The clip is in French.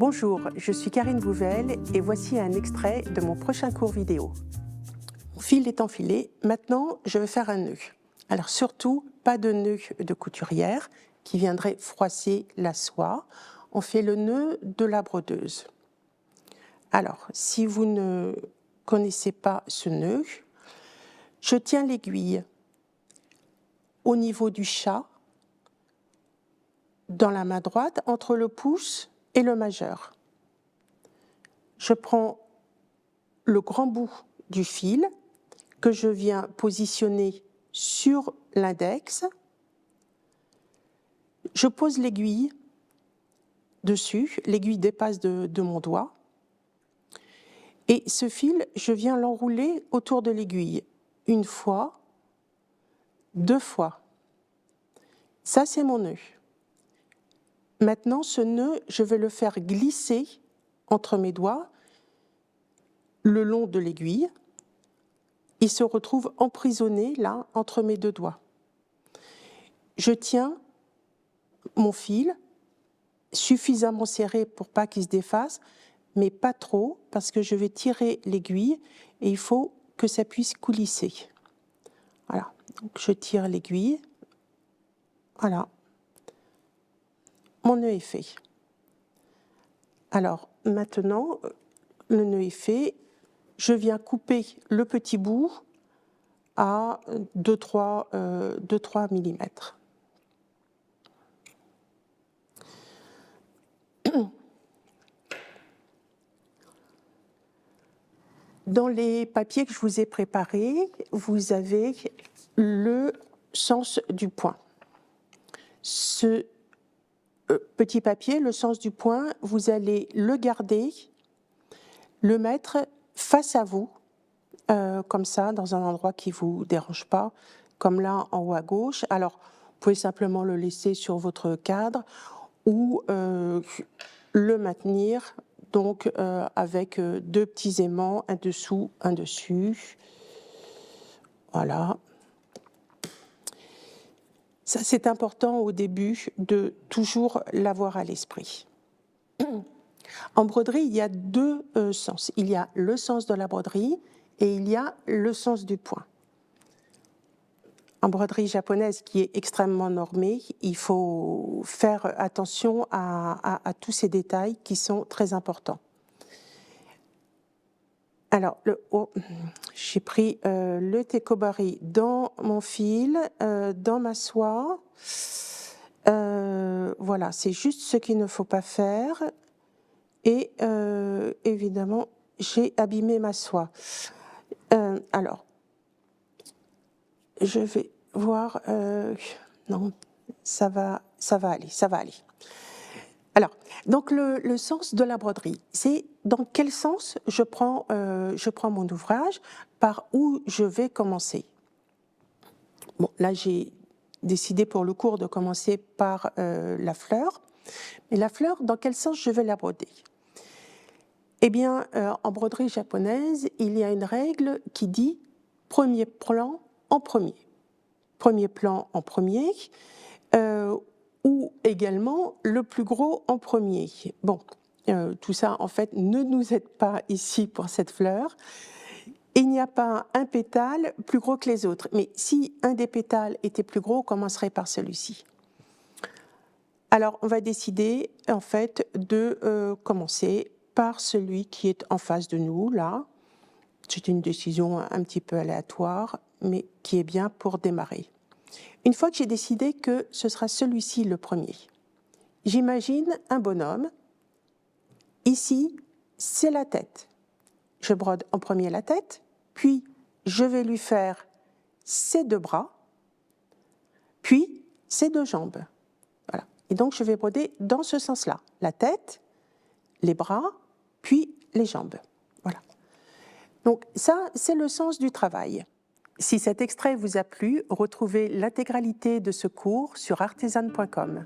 Bonjour, je suis Karine Bouvel et voici un extrait de mon prochain cours vidéo. Mon fil est enfilé, maintenant je vais faire un nœud. Alors surtout, pas de nœud de couturière qui viendrait froisser la soie. On fait le nœud de la brodeuse. Alors, si vous ne connaissez pas ce nœud, je tiens l'aiguille au niveau du chat, dans la main droite, entre le pouce et le majeur. Je prends le grand bout du fil que je viens positionner sur l'index. Je pose l'aiguille dessus, l'aiguille dépasse de mon doigt. Et ce fil, je viens l'enrouler autour de l'aiguille. Une fois, deux fois. Ça, c'est mon nœud. Maintenant, ce nœud, je vais le faire glisser entre mes doigts le long de l'aiguille. Il se retrouve emprisonné là, entre mes deux doigts. Je tiens mon fil suffisamment serré pour pas qu'il se défasse, mais pas trop, parce que je vais tirer l'aiguille et il faut que ça puisse coulisser. Voilà, donc je tire l'aiguille. Voilà. Mon nœud est fait. Alors, maintenant, le nœud est fait. Je viens couper le petit bout à 2-3 mm. Dans les papiers que je vous ai préparés, vous avez le sens du point. Ce petit papier, le sens du point, vous allez le garder, le mettre face à vous, comme ça, dans un endroit qui ne vous dérange pas, comme là en haut à gauche. Alors, vous pouvez simplement le laisser sur votre cadre ou le maintenir donc avec deux petits aimants, un dessous, un dessus. Voilà. Ça, c'est important au début de toujours l'avoir à l'esprit. En broderie, il y a deux sens. Il y a le sens de la broderie et il y a le sens du point. En broderie japonaise, qui est extrêmement normée, il faut faire attention à tous ces détails qui sont très importants. Alors, j'ai pris le Tekobari dans mon fil, dans ma soie. Voilà, c'est juste ce qu'il ne faut pas faire. Et évidemment, j'ai abîmé ma soie. Alors, je vais voir. Non, ça va aller. Alors, donc le sens de la broderie, c'est dans quel sens je prends mon ouvrage, par où je vais commencer. Bon, là j'ai décidé pour le cours de commencer par la fleur. Mais la fleur, dans quel sens je vais la broder? Eh bien, en broderie japonaise, il y a une règle qui dit premier plan en premier. Premier plan en premier, ou également le plus gros en premier. Bon, tout ça, en fait, ne nous aide pas ici pour cette fleur. Il n'y a pas un pétale plus gros que les autres. Mais si un des pétales était plus gros, on commencerait par celui-ci. Alors, on va décider, en fait, de commencer par celui qui est en face de nous, là. C'est une décision un petit peu aléatoire, mais qui est bien pour démarrer. Une fois que j'ai décidé que ce sera celui-ci le premier, j'imagine un bonhomme. Ici, c'est la tête. Je brode en premier la tête, puis je vais lui faire ses deux bras, puis ses deux jambes. Voilà. Et donc, je vais broder dans ce sens-là. La tête, les bras, puis les jambes. Voilà. Donc ça, c'est le sens du travail. Si cet extrait vous a plu, retrouvez l'intégralité de ce cours sur artesane.com.